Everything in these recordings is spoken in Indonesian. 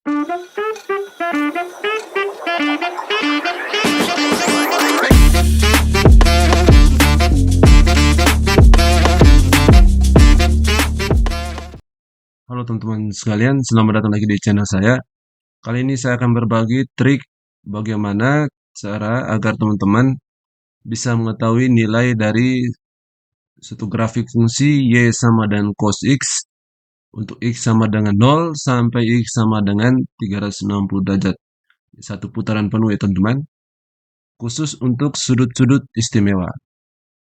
Halo teman-teman sekalian, selamat datang lagi di channel saya. Kali ini saya akan berbagi trik bagaimana cara agar teman-teman bisa mengetahui nilai dari suatu grafik fungsi Y sama dengan cos X untuk X sama dengan 0 sampai X sama dengan 360 derajat. Satu putaran penuh ya teman-teman, khusus untuk sudut-sudut istimewa.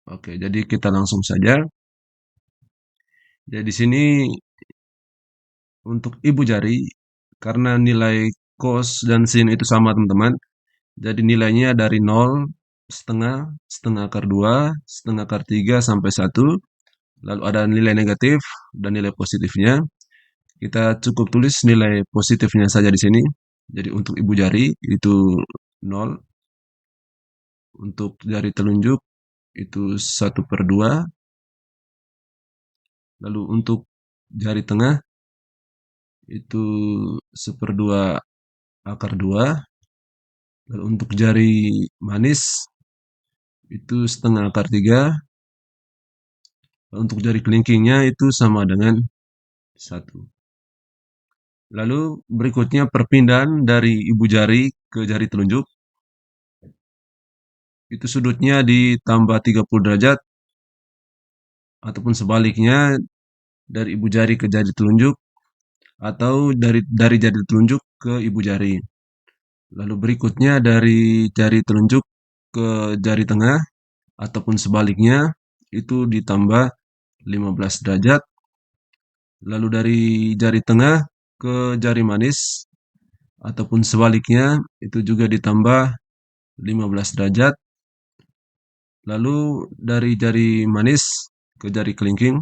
Oke, jadi kita langsung saja. Jadi di sini untuk ibu jari, karena nilai cos dan sin itu sama teman-teman, jadi nilainya dari 0, setengah, setengah akar 2, setengah akar 3 sampai 1. Lalu ada nilai negatif dan nilai positifnya. Kita cukup tulis nilai positifnya saja di sini. Jadi untuk ibu jari itu 0. Untuk jari telunjuk itu 1/2. Lalu untuk jari tengah itu 1/2 akar 2. Lalu untuk jari manis itu setengah akar 3. Untuk jari kelingkingnya itu sama dengan 1. Lalu berikutnya perpindahan dari ibu jari ke jari telunjuk. Itu sudutnya ditambah 30 derajat. Ataupun sebaliknya dari ibu jari ke jari telunjuk. Atau dari jari telunjuk ke ibu jari. Lalu berikutnya dari jari telunjuk ke jari tengah. Ataupun sebaliknya itu ditambah 15 derajat. Lalu dari jari tengah ke jari manis ataupun sebaliknya itu juga ditambah 15 derajat. Lalu dari jari manis ke jari kelingking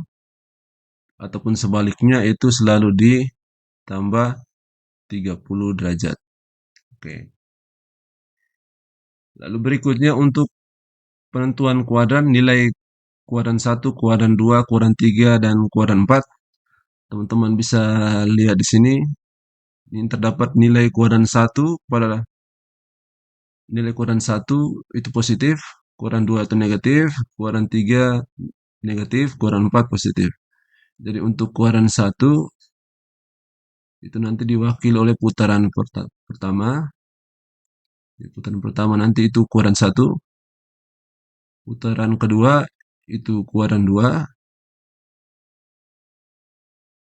ataupun sebaliknya itu selalu ditambah 30 derajat. Oke. Lalu berikutnya untuk penentuan kuadran, nilai kuadran 1, kuadran 2, kuadran 3 dan kuadran 4. Teman-teman bisa lihat di sini. Ini terdapat nilai kuadran 1 pada nilai kuadran 1 itu positif, kuadran 2 itu negatif, kuadran 3 negatif, kuadran 4 positif. Jadi untuk kuadran 1 itu nanti diwakili oleh putaran pertama. Di putaran pertama nanti itu kuadran 1. Putaran kedua itu kuadran 2.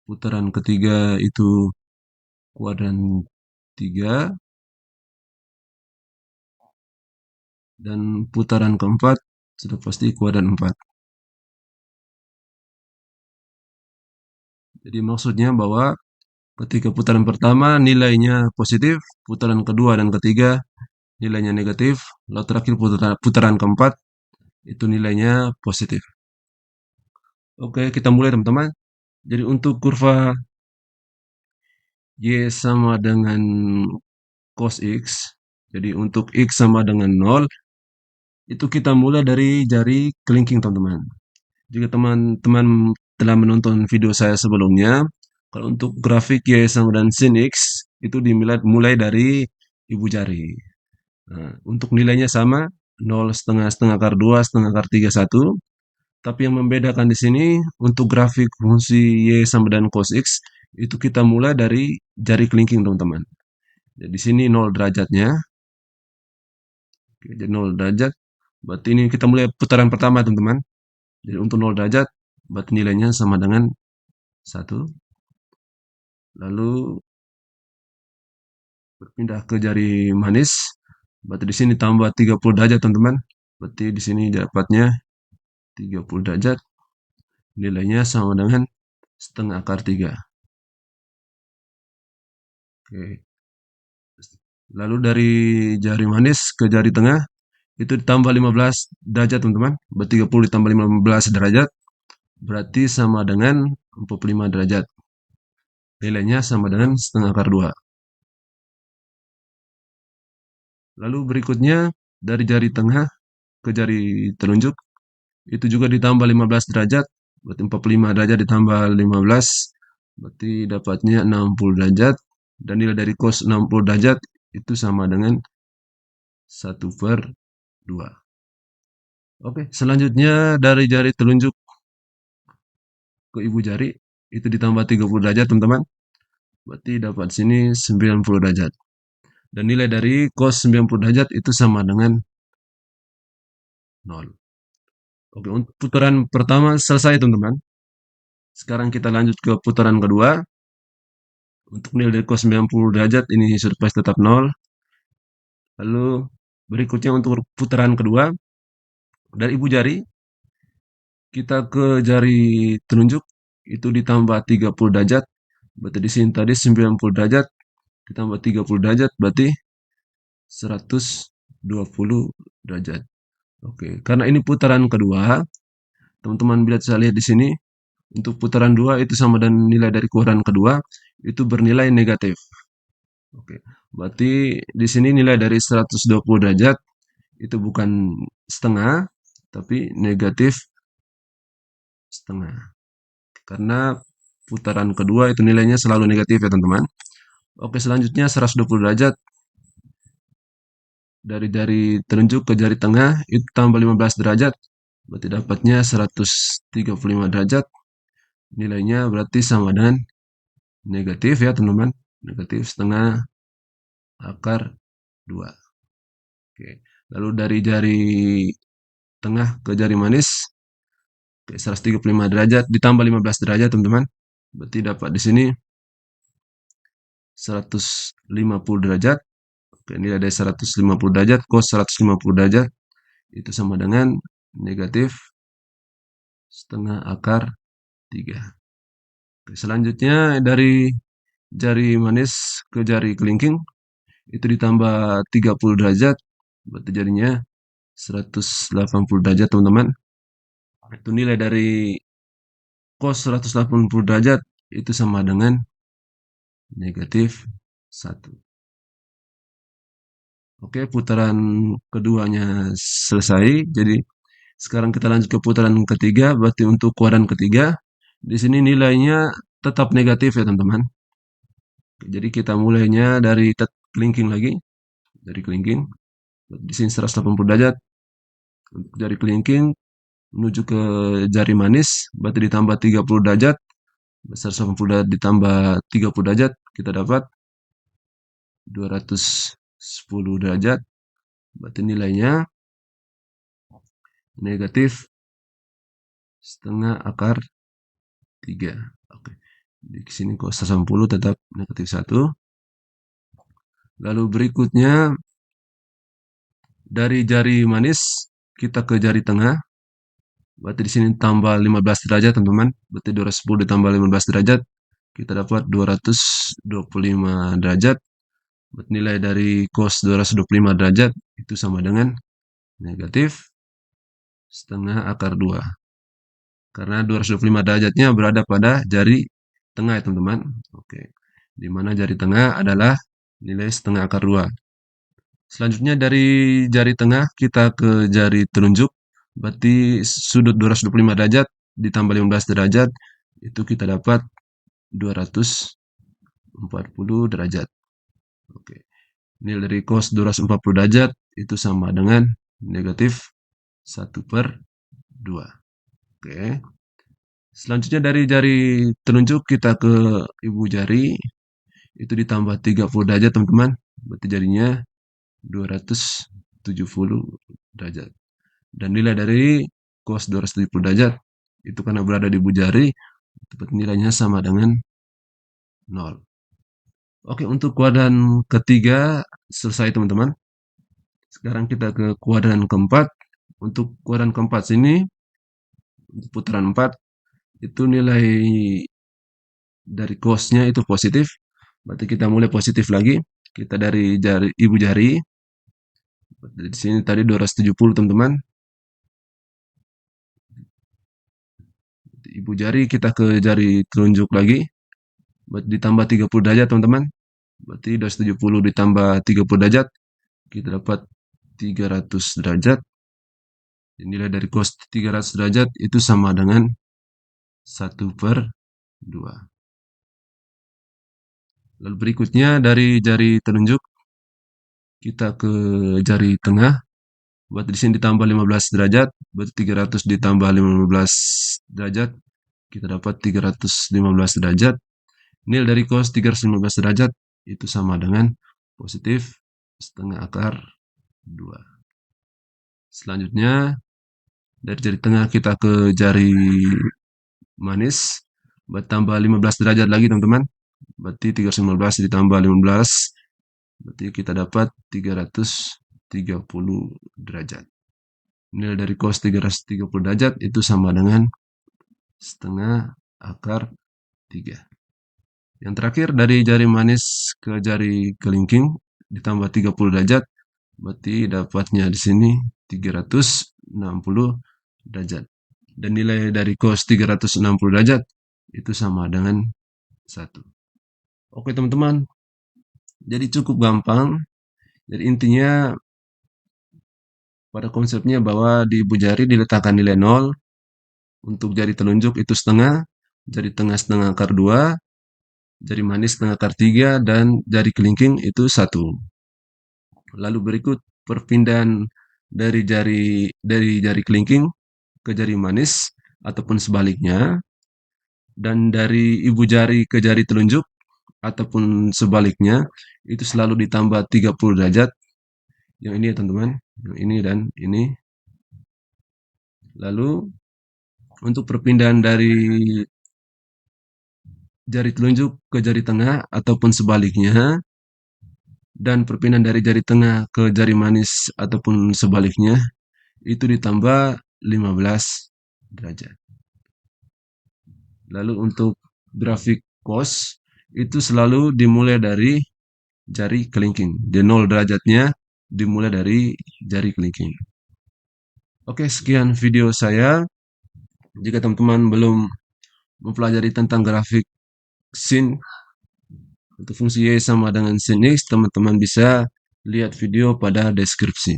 Putaran ketiga itu kuadran 3. Dan putaran keempat sudah pasti kuadran 4. Jadi maksudnya bahwa ketika putaran pertama nilainya positif, putaran kedua dan ketiga nilainya negatif, lalu terakhir putaran keempat itu nilainya positif. Oke, kita mulai teman-teman. Jadi untuk kurva Y sama dengan cos X, jadi untuk X sama dengan 0, itu kita mulai dari jari kelingking teman-teman. Jika teman-teman telah menonton video saya sebelumnya, kalau untuk grafik Y sama dan sin X, itu dimulai dari ibu jari. Nah, untuk nilainya sama, 0, setengah, setengah akar 2, setengah akar 3, 1. Tapi yang membedakan di sini, untuk grafik fungsi Y sama dengan cos X, itu kita mulai dari jari kelingking teman-teman. Jadi di sini 0 derajatnya. Oke, jadi 0 derajat. Berarti ini kita mulai putaran pertama teman-teman. Jadi untuk 0 derajat, berarti nilainya sama dengan 1. Lalu berpindah ke jari manis. Berarti di sini tambah 30 derajat teman-teman. Berarti di sini dapatnya 30 derajat. Nilainya sama dengan setengah akar 3. Oke. Lalu dari jari manis ke jari tengah itu ditambah 15 derajat teman-teman. Berarti 30 ditambah 15 derajat berarti sama dengan 45 derajat. Nilainya sama dengan setengah akar 2. Lalu berikutnya dari jari tengah ke jari telunjuk itu juga ditambah 15 derajat. Berarti 45 derajat ditambah 15 berarti dapatnya 60 derajat. dan nilai dari cos 60 derajat itu sama dengan 1/2. Oke, selanjutnya dari jari telunjuk ke ibu jari itu ditambah 30 derajat, teman-teman. Berarti dapat sini 90 derajat. Dan nilai dari cos 90 derajat itu sama dengan 0. Oke, untuk putaran pertama selesai, teman-teman. Sekarang kita lanjut ke putaran kedua. Untuk nilai dari cos 90 derajat ini sudah pasti tetap 0. Lalu berikutnya untuk putaran kedua, dari ibu jari kita ke jari telunjuk itu ditambah 30 derajat. Berarti di sini tadi 90 derajat ditambah 30 derajat berarti 120 derajat. Oke, karena ini putaran kedua, teman-teman bisa saya lihat di sini untuk putaran 2 itu sama dan nilai dari kuadran kedua itu bernilai negatif. Oke, berarti di sini nilai dari 120 derajat itu bukan setengah, tapi negatif setengah. Karena putaran kedua itu nilainya selalu negatif ya teman-teman. Oke, selanjutnya 120 derajat dari jari telunjuk ke jari tengah itu tambah 15 derajat. Berarti dapatnya 135 derajat. Nilainya berarti sama dengan negatif ya teman-teman. Negatif setengah akar 2. Oke. Lalu dari jari tengah ke jari manis, oke, 135 derajat ditambah 15 derajat teman-teman. Berarti dapat di sini 150 derajat. Oke, nilai dari 150 derajat cos 150 derajat itu sama dengan negatif setengah akar 3. Oke, selanjutnya dari jari manis ke jari kelingking itu ditambah 30 derajat. Berarti jadinya 180 derajat teman-teman. Itu nilai dari cos 180 derajat itu sama dengan negatif 1. Oke, putaran keduanya selesai. Jadi sekarang kita lanjut ke putaran ketiga. Berarti untuk kuadran ketiga, di sini nilainya tetap negatif ya teman-teman. Jadi kita mulainya dari kelingking lagi. Dari kelingking. Di sini 180 derajat. Untuk jari kelingking menuju ke jari manis. Berarti ditambah 30 derajat. 180 derajat ditambah 30 derajat. Kita dapat 210 derajat. Berarti nilainya negatif setengah akar 3. Oke. Di sini kok 180 tetap negatif 1. Lalu berikutnya dari jari manis kita ke jari tengah. Berarti di sini tambah 15 derajat teman-teman. Berarti 210 ditambah 15 derajat kita dapat 225 derajat. Berarti nilai dari cos 225 derajat itu sama dengan negatif setengah akar 2. Karena 225 derajatnya berada pada jari tengah ya teman-teman. Oke. Di mana jari tengah adalah nilai setengah akar 2. Selanjutnya dari jari tengah kita ke jari telunjuk. Berarti sudut 225 derajat ditambah 15 derajat itu kita dapat 240 derajat. Oke. Nilai dari cos 240 derajat itu sama dengan negatif 1/2. Oke. Selanjutnya dari jari telunjuk kita ke ibu jari itu ditambah 30 derajat teman-teman. Berarti jadinya 270 derajat. Dan nilai dari cos 270 derajat itu karena berada di ibu jari, nilainya sama dengan 0. Oke, untuk kuadran ketiga selesai teman-teman. Sekarang kita ke kuadran keempat. Untuk kuadran keempat sini, untuk putaran 4, itu nilai dari cosnya itu positif. Berarti kita mulai positif lagi. Kita dari jari ibu jari. Di sini tadi 270 teman-teman. Ibu jari kita ke jari telunjuk lagi. Berarti ditambah 30 derajat teman-teman. Berarti 270 ditambah 30 derajat. Kita dapat 300 derajat. Nilai dari cos 300 derajat itu sama dengan 1/2. Lalu berikutnya dari jari telunjuk kita ke jari tengah. Buat di sini ditambah 15 derajat, berarti 300 ditambah 15 derajat, kita dapat 315 derajat. Nilai dari cos 315 derajat itu sama dengan positif setengah akar 2. Selanjutnya, dari jari tengah kita ke jari manis, bertambah 15 derajat lagi teman-teman. Berarti 315 ditambah 15, berarti kita dapat 330 derajat. Nilai dari cos 330 derajat itu sama dengan setengah akar 3. Yang terakhir dari jari manis ke jari kelingking ditambah 30 derajat, berarti dapatnya di sini 360 derajat. Dan nilai dari cos 360 derajat itu sama dengan 1. Oke teman-teman, jadi cukup gampang. Jadi intinya pada konsepnya bahwa di ibu jari diletakkan nilai 0, untuk jari telunjuk itu setengah, jari tengah setengah akar 2, jari manis setengah akar 3, dan jari kelingking itu 1. Lalu berikut perpindahan dari jari kelingking ke jari manis ataupun sebaliknya, dan dari ibu jari ke jari telunjuk ataupun sebaliknya itu selalu ditambah 30 derajat. Yang ini ya teman-teman, yang ini dan ini. Lalu untuk perpindahan dari jari telunjuk ke jari tengah ataupun sebaliknya, dan perpindahan dari jari tengah ke jari manis ataupun sebaliknya itu ditambah 15 derajat. Lalu untuk grafik cos itu selalu dimulai dari jari kelingking. Di 0 derajatnya dimulai dari jari kelingking. Oke, sekian video saya. Jika teman-teman belum mempelajari tentang grafik sin untuk fungsi Y sama dengan sin X, teman-teman bisa lihat video pada deskripsi.